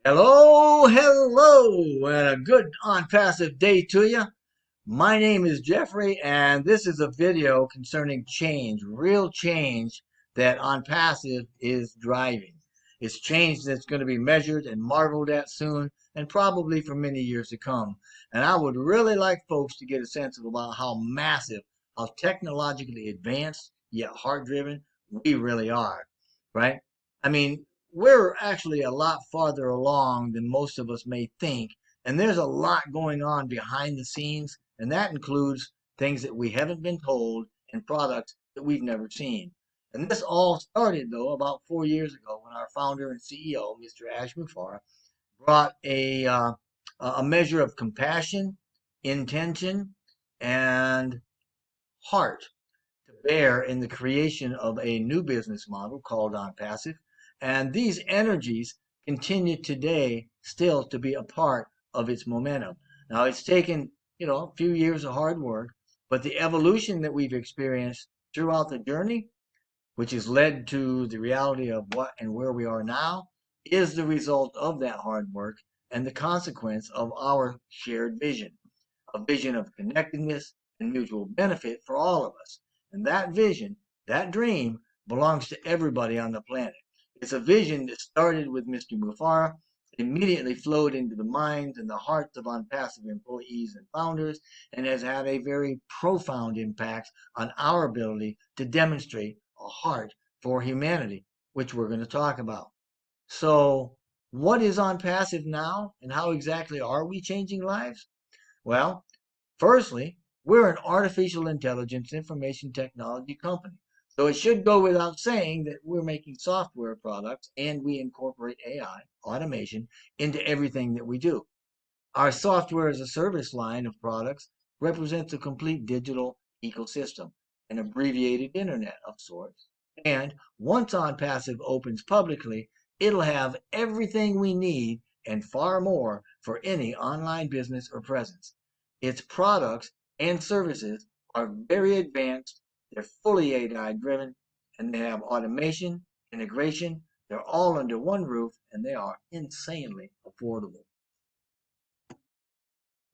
Hello, hello, and a good on passive day to you. My name is Jeffrey, and this is a video concerning change, real change that on passive is driving. It's change that's going to be measured and marveled at soon, and probably for many years to come. And I would really like folks to get a sense of about how massive, how technologically advanced yet heart driven we really are, right? I mean, we're actually a lot farther along than most of us may think, and there's a lot going on behind the scenes, and that includes things that we haven't been told and products that we've never seen. And this all started, though, about 4 years ago when our founder and CEO, Mr. Ash MUFAREH, brought a measure of compassion, intention, and heart to bear in the creation of a new business model called On Passive. And these energies continue today still to be a part of its momentum. Now, it's taken, a few years of hard work, but the evolution that we've experienced throughout the journey, which has led to the reality of what and where we are now, is the result of that hard work and the consequence of our shared vision, a vision of connectedness and mutual benefit for all of us. And that vision, that dream, belongs to everybody on the planet. It's a vision that started with Mr. MUFAREH, immediately flowed into the minds and the hearts of OnPassive employees and founders, and has had a very profound impact on our ability to demonstrate a heart for humanity, which we're going to talk about. So, what is OnPassive now, and how exactly are we changing lives? Well, firstly, we're an artificial intelligence information technology company. So it should go without saying that we're making software products and we incorporate AI, automation, into everything that we do. Our software as a service line of products represents a complete digital ecosystem, an abbreviated internet of sorts. And once OnPassive opens publicly, it'll have everything we need and far more for any online business or presence. Its products and services are very advanced, they're fully AI driven, and they have automation, integration. They're all under one roof and they are insanely affordable.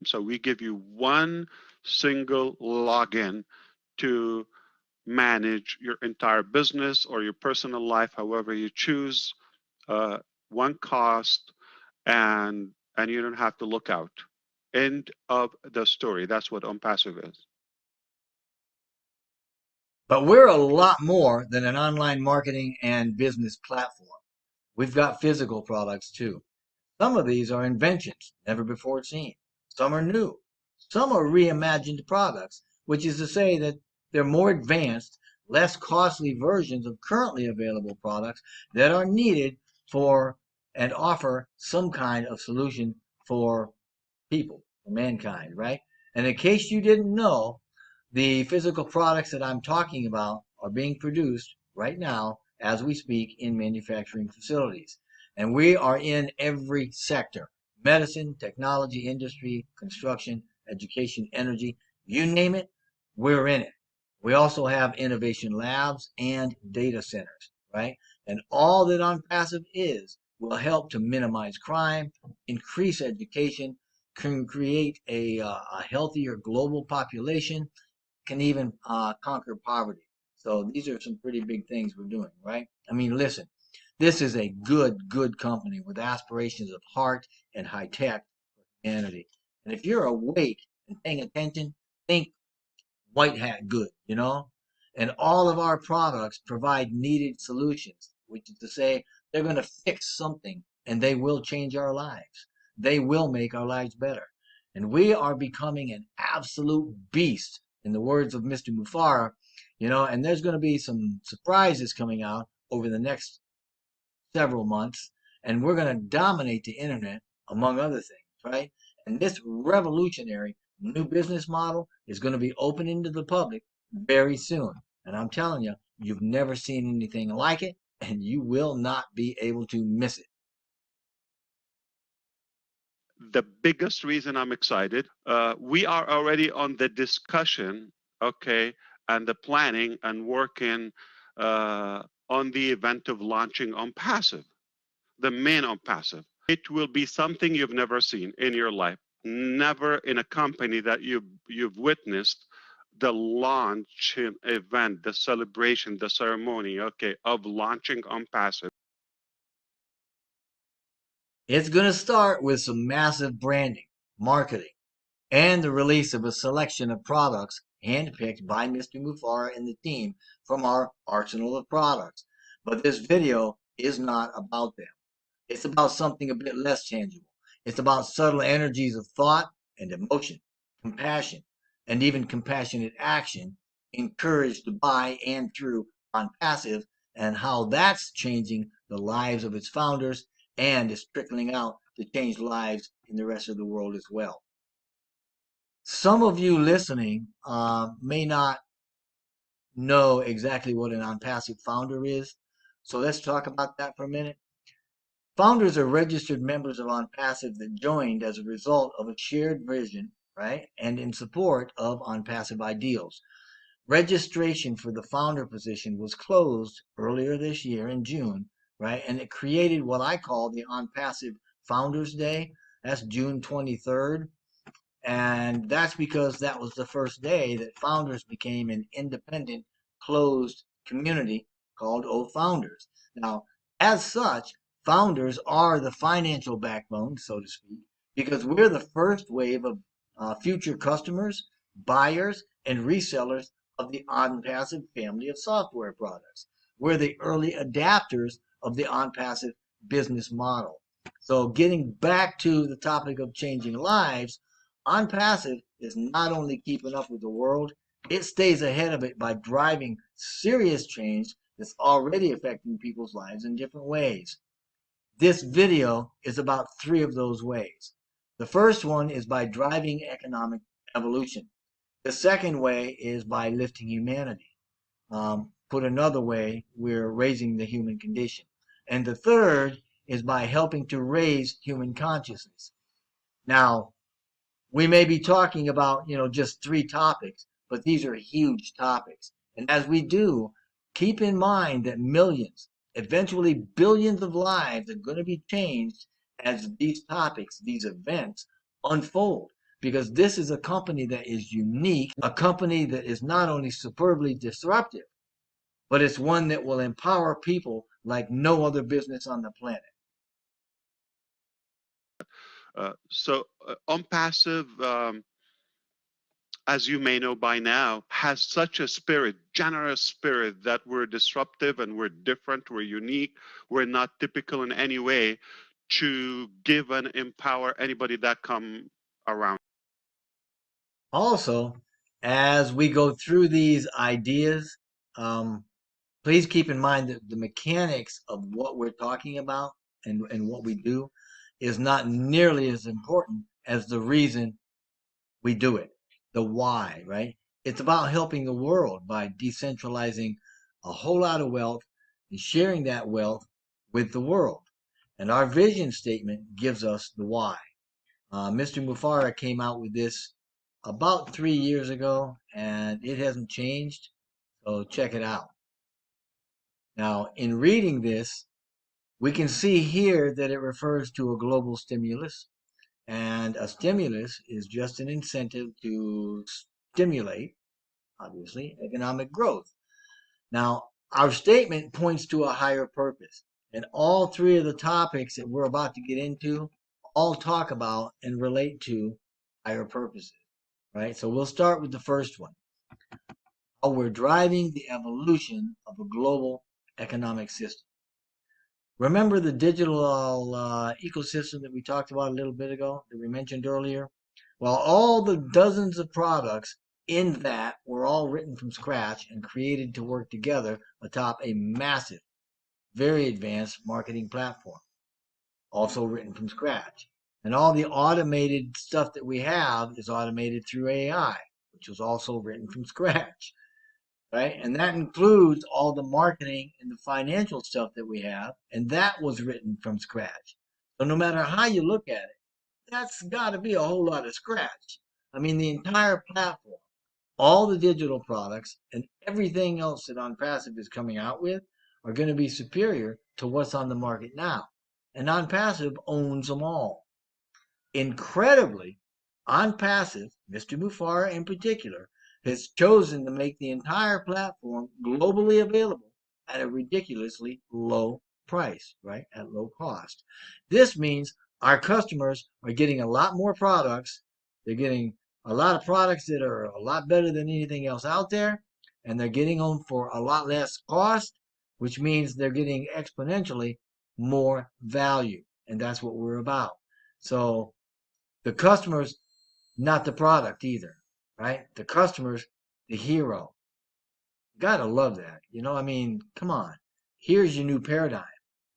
So we give you one single login to manage your entire business or your personal life, however you choose. One cost, and you don't have to look out. End of the story. That's what OnPassive is. But we're a lot more than an online marketing and business platform. We've got physical products too. Some of these are inventions never before seen. Some are new. Some are reimagined products, which is to say that they're more advanced, less costly versions of currently available products that are needed for and offer some kind of solution for people, for mankind, right? And in case you didn't know, the physical products that I'm talking about are being produced right now as we speak in manufacturing facilities. And we are in every sector: medicine, technology, industry, construction, education, energy, you name it, we're in it. We also have innovation labs and data centers, right? And all that OnPassive is will help to minimize crime, increase education, can create a healthier global population, can even conquer poverty. So these are some pretty big things we're doing, right? I mean, listen, this is a good company with aspirations of heart and high tech for humanity. And if you're awake and paying attention, think white hat good, you know? And all of our products provide needed solutions, which is to say they're going to fix something and they will change our lives. They will make our lives better. And we are becoming an absolute beast, in the words of Mr. MUFAREH, and there's going to be some surprises coming out over the next several months, and we're going to dominate the internet, among other things, right? And this revolutionary new business model is going to be opening to the public very soon. And I'm telling you, you've never seen anything like it, and you will not be able to miss it. The biggest reason I'm excited, we are already on the discussion, okay, and the planning and working on the event of launching OnPassive, the main OnPassive. It will be something you've never seen in your life. Never in a company that you've witnessed the launch event, the celebration, the ceremony, okay, of launching on passive. It's going to start with some massive branding, marketing, and the release of a selection of products handpicked by Mr. MUFAREH and the team from our arsenal of products. But this video is not about them. It's about something a bit less tangible. It's about subtle energies of thought and emotion, compassion, and even compassionate action encouraged by and through on passive, and how that's changing the lives of its founders and is trickling out to change lives in the rest of the world as well. Some of you listening may not know exactly what an on-passive founder is. So let's talk about that for a minute. Founders are registered members of OnPassive that joined as a result of a shared vision, right? And in support of OnPassive ideals. Registration for the founder position was closed earlier this year in June, right? And it created what I call the OnPassive Founders Day. That's June 23rd. And that's because that was the first day that Founders became an independent, closed community called O Founders. Now, as such, Founders are the financial backbone, so to speak, because we're the first wave of future customers, buyers, and resellers of the OnPassive family of software products. We're the early adapters of the OnPassive business model. So, getting back to the topic of changing lives, OnPassive is not only keeping up with the world, it stays ahead of it by driving serious change that's already affecting people's lives in different ways. This video is about three of those ways. The first one is by driving economic evolution. The second way is by lifting humanity. Put another way, we're raising the human condition. And the third is by helping to raise human consciousness. Now, we may be talking about, just three topics, but these are huge topics. And as we do, keep in mind that millions, eventually billions of lives are going to be changed as these topics, these events unfold. Because this is a company that is unique, a company that is not only superbly disruptive, but it's one that will empower people like no other business on the planet. On passive, as you may know by now, has such a spirit, generous spirit, that we're disruptive and we're different, we're unique, we're not typical in any way, to give and empower anybody that come around. Also, as we go through these ideas, please keep in mind that the mechanics of what we're talking about and what we do is not nearly as important as the reason we do it, the why, right? It's about helping the world by decentralizing a whole lot of wealth and sharing that wealth with the world. And our vision statement gives us the why. Mr. MUFAREH came out with this about 3 years ago, and it hasn't changed. So check it out. Now, in reading this, we can see here that it refers to a global stimulus, and a stimulus is just an incentive to stimulate, obviously, economic growth. Now, our statement points to a higher purpose, and all three of the topics that we're about to get into all talk about and relate to higher purposes, right? So we'll start with the first one. How we're driving the evolution of a global economic system. Remember the digital ecosystem that we talked about a little bit ago, that we mentioned earlier? Well, all the dozens of products in that were all written from scratch and created to work together atop a massive, very advanced marketing platform, also written from scratch. And all the automated stuff that we have is automated through AI, which was also written from scratch, right? And that includes all the marketing and the financial stuff that we have, and that was written from scratch. So no matter how you look at it, that's got to be a whole lot of scratch. I mean, the entire platform, all the digital products, and everything else that OnPassive is coming out with are going to be superior to what's on the market now. and OnPassive owns them all. Incredibly, OnPassive, Mr. MUFAREH in particular, has chosen to make the entire platform globally available at a ridiculously low price, right? At low cost. This means our customers are getting a lot more products. They're getting a lot of products that are a lot better than anything else out there, and they're getting them for a lot less cost, which means they're getting exponentially more value. And that's what we're about. So the customer's not the product either, right? The customer's the hero. Gotta love that. I mean, come on. Here's your new paradigm,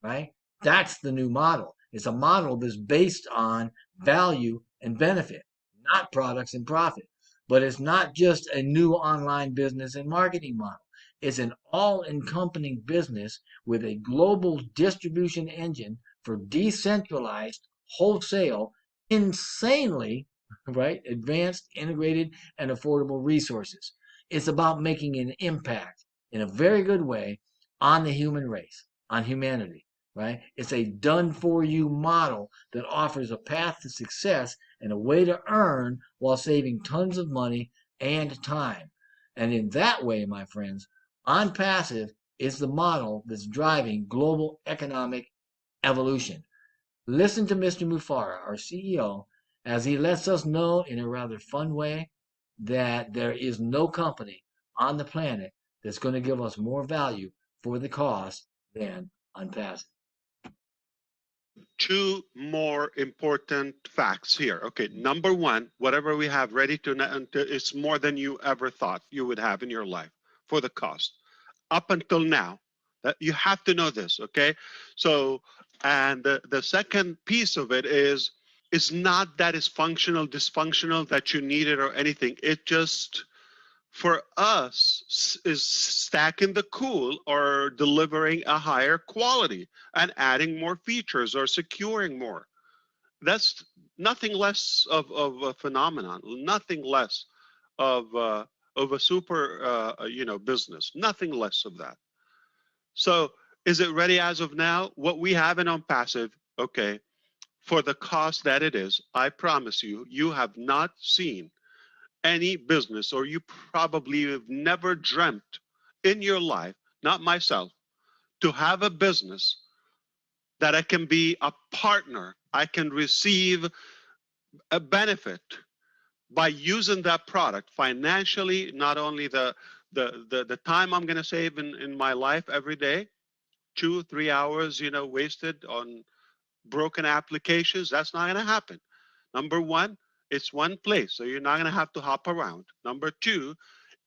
right? That's the new model. It's a model that's based on value and benefit, not products and profit. But it's not just a new online business and marketing model. It's an all-encompassing business with a global distribution engine for decentralized wholesale, insanely, right, advanced, integrated, and affordable resources. It's about making an impact in a very good way on the human race, on humanity, right? It's a done for you model that offers a path to success and a way to earn while saving tons of money and time. And in that way, my friends, OnPassive is the model that's driving global economic evolution. Listen to Mr. MUFAREH, our CEO, as he lets us know in a rather fun way that there is no company on the planet that's going to give us more value for the cost than OnPassive. Two more important facts here. Okay, number one, whatever we have ready to, it's more than you ever thought you would have in your life for the cost. Up until now, that you have to know this, okay? So, and the second piece of it is, it's not that it's functional, dysfunctional, that you need it or anything. It just, for us, is stacking the cool or delivering a higher quality and adding more features or securing more. That's nothing less of a phenomenon, nothing less of a super business, nothing less of that. So is it ready as of now? What we have in OnPassive, okay, for the cost that it is, I promise you, you have not seen any business, or you probably have never dreamt in your life, not myself, to have a business that I can be a partner, I can receive a benefit by using that product financially, not only the time I'm going to save in my life every day, 2-3 hours, wasted on broken applications. That's not going to happen. Number one, it's one place, so you're not going to have to hop around. Number two,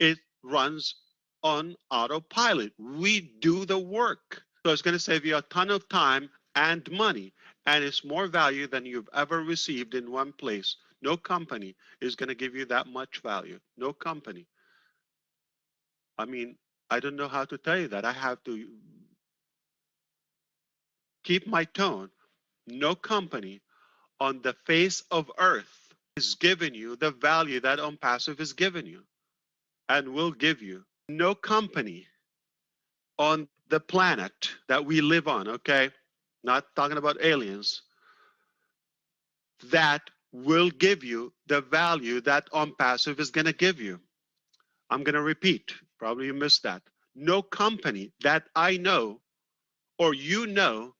it runs on autopilot. We do the work. So it's going to save you a ton of time and money, and it's more value than you've ever received in one place. No company is going to give you that much value. No company. I mean, I don't know how to tell you that. I have to keep my tone. No company on the face of earth is giving you the value that OnPassive is giving you and will give you. No company on the planet that we live on, okay, not talking about aliens, that will give you the value that OnPassive is going to give you. I'm going to repeat, probably you missed that. No company that I know or you know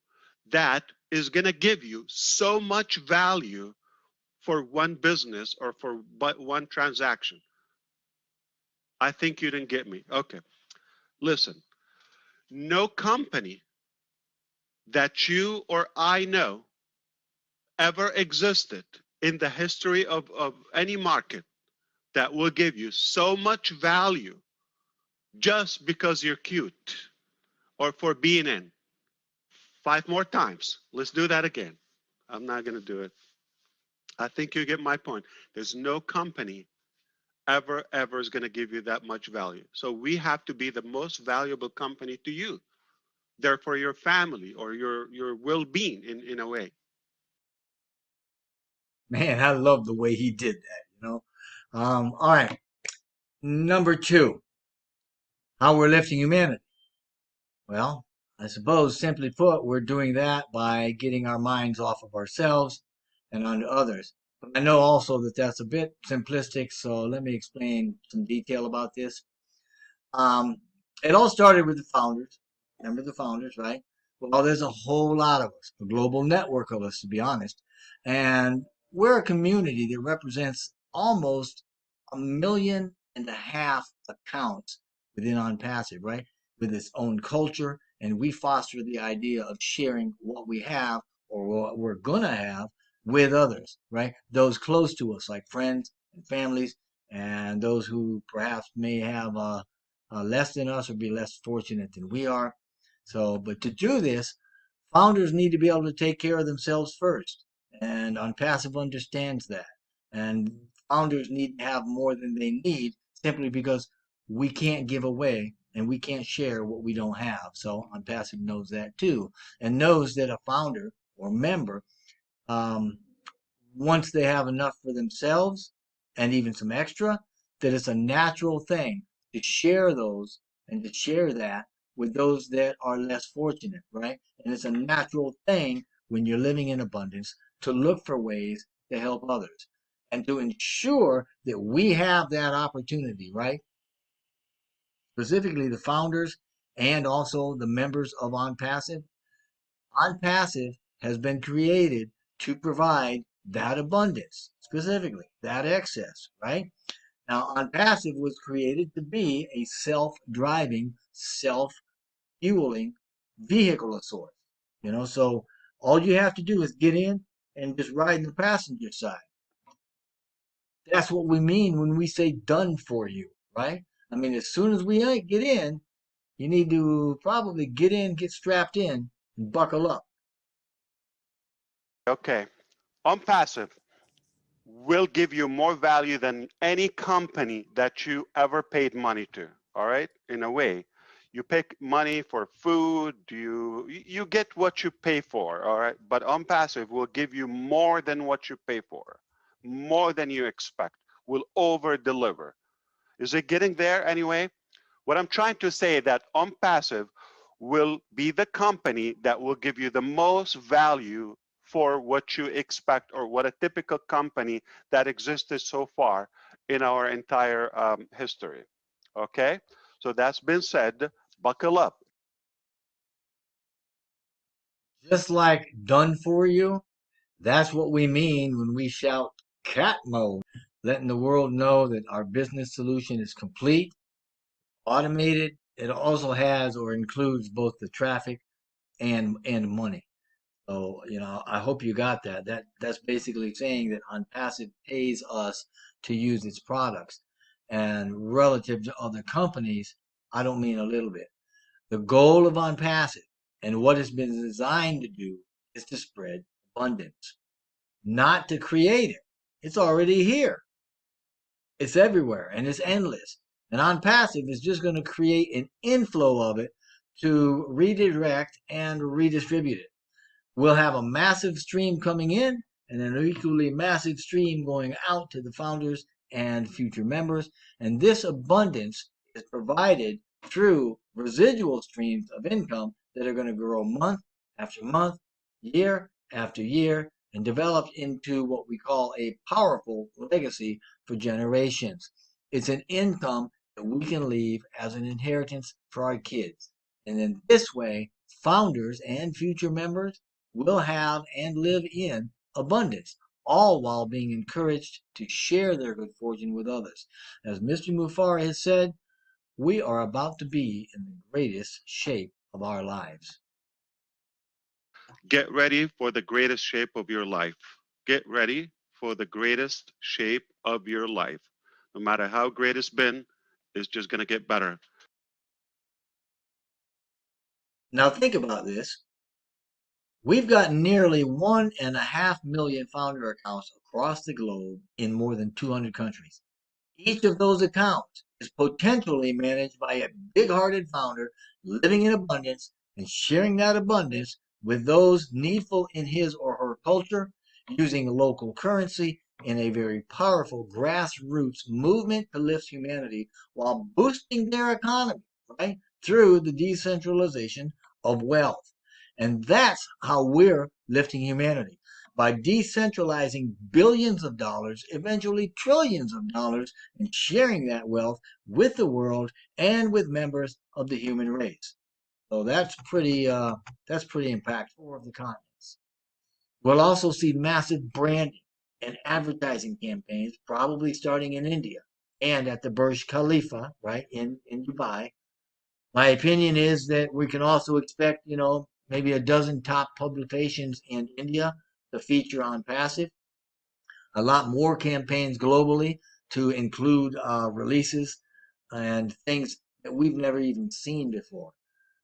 that is going to give you so much value for one business or for one transaction. I think you didn't get me. Okay. Listen, no company that you or I know ever existed in the history of any market that will give you so much value just because you're cute or for being in. 5 more times. Let's do that again. I'm not going to do it. I think you get my point. There's no company ever is going to give you that much value. So we have to be the most valuable company to you. Therefore, your family or your well-being in a way. Man, I love the way he did that. All right. Number two, how we're lifting humanity. Well, I suppose, simply put, we're doing that by getting our minds off of ourselves and onto others. But I know also that that's a bit simplistic, so let me explain some detail about this. Um, it all started with the founders. Remember the founders, right? Well, there's a whole lot of us, a global network of us, to be honest. And we're a community that represents almost 1.5 million accounts within OnPassive, right? With its own culture. And we foster the idea of sharing what we have or what we're going to have with others, right? Those close to us, like friends and families, and those who perhaps may have less than us or be less fortunate than we are. So, but to do this, founders need to be able to take care of themselves first. And OnPassive understands that. And founders need to have more than they need simply because we can't give away and we can't share what we don't have. So OnPassive knows that too, and knows that a founder or member um, once they have enough for themselves and even some extra, that it's a natural thing to share those and to share that with those that are less fortunate, right? And it's a natural thing when you're living in abundance to look for ways to help others and to ensure that we have that opportunity, right? Specifically, the founders and also the members of OnPassive. OnPassive has been created to provide that abundance, specifically that excess, right? Now, OnPassive was created to be a self-driving, self-fueling vehicle of sorts. So all you have to do is get in and just ride in the passenger side. That's what we mean when we say done for you, right? I mean, as soon as we get in, you need to probably get in, get strapped in, and buckle up. Okay. On passive will give you more value than any company that you ever paid money to. All right. In a way, you pay money for food, you get what you pay for. All right. But on passive will give you more than what you pay for, more than you expect, will over deliver. Is it getting there anyway? What I'm trying to say that on passive will be the company that will give you the most value for what you expect or what a typical company that existed so far in our entire history. Okay, so that's been said, buckle up. Just like done for you, that's what we mean when we shout cat mode, letting the world know that our business solution is complete, automated. It also has or includes both the traffic and money. So, I hope you got that. That's basically saying that OnPassive pays us to use its products. And relative to other companies, I don't mean a little bit. The goal of OnPassive and what it's been designed to do is to spread abundance, not to create it. It's already here. It's everywhere and it's endless. And OnPassive is just going to create an inflow of it to redirect and redistribute it. We'll have a massive stream coming in and an equally massive stream going out to the founders and future members. And this abundance is provided through residual streams of income that are going to grow month after month, year after year, and develop into what we call a powerful legacy for generations. It's an income that we can leave as an inheritance for our kids. And in this way, founders and future members will have and live in abundance, all while being encouraged to share their good fortune with others. As Mr. MUFAREH has said, we are about to be in the greatest shape of our lives. Get ready for the greatest shape of your life. Get ready for the greatest shape of your life. No matter how great it's been, it's just going to get better. Now think about this. We've got nearly 1.5 million founder accounts across the globe in more than 200 countries. Each of those accounts is potentially managed by a big-hearted founder living in abundance and sharing that abundance with those needful in his or her culture, using local currency in a very powerful grassroots movement to lift humanity while boosting their economy, right? Through the decentralization of wealth. And that's how we're lifting humanity, by decentralizing billions of dollars, eventually trillions of dollars, and sharing that wealth with the world and with members of the human race. So that's pretty impactful of the continents. We'll also see massive branding and advertising campaigns, probably starting in India and at the Burj Khalifa, right, in Dubai. My opinion is that we can also expect, maybe a dozen top publications in India to feature on passive, a lot more campaigns globally to include releases and things that we've never even seen before.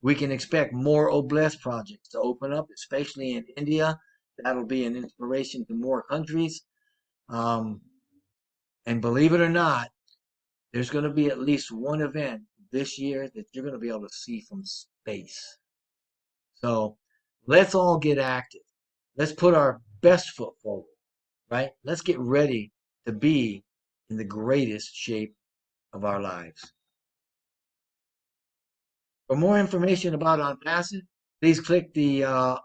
We can expect more Oblast projects to open up, especially in India. That'll be an inspiration to more countries. Um, and believe it or not, there's going to be at least one event this year that you're going to be able to see from space. So let's all get active. Let's put our best foot forward, right? Let's get ready to be in the greatest shape of our lives. For more information about OnPassive, please click the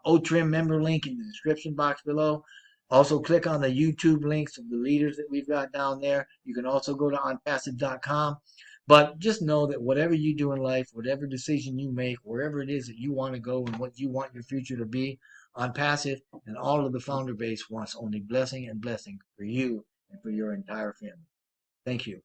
OTRIM member link in the description box below. Also, click on the YouTube links of the leaders that we've got down there. You can also go to onpassive.com. But just know that whatever you do in life, whatever decision you make, wherever it is that you want to go and what you want your future to be, OnPassive and all of the founder base wants only blessing and blessing for you and for your entire family. Thank you.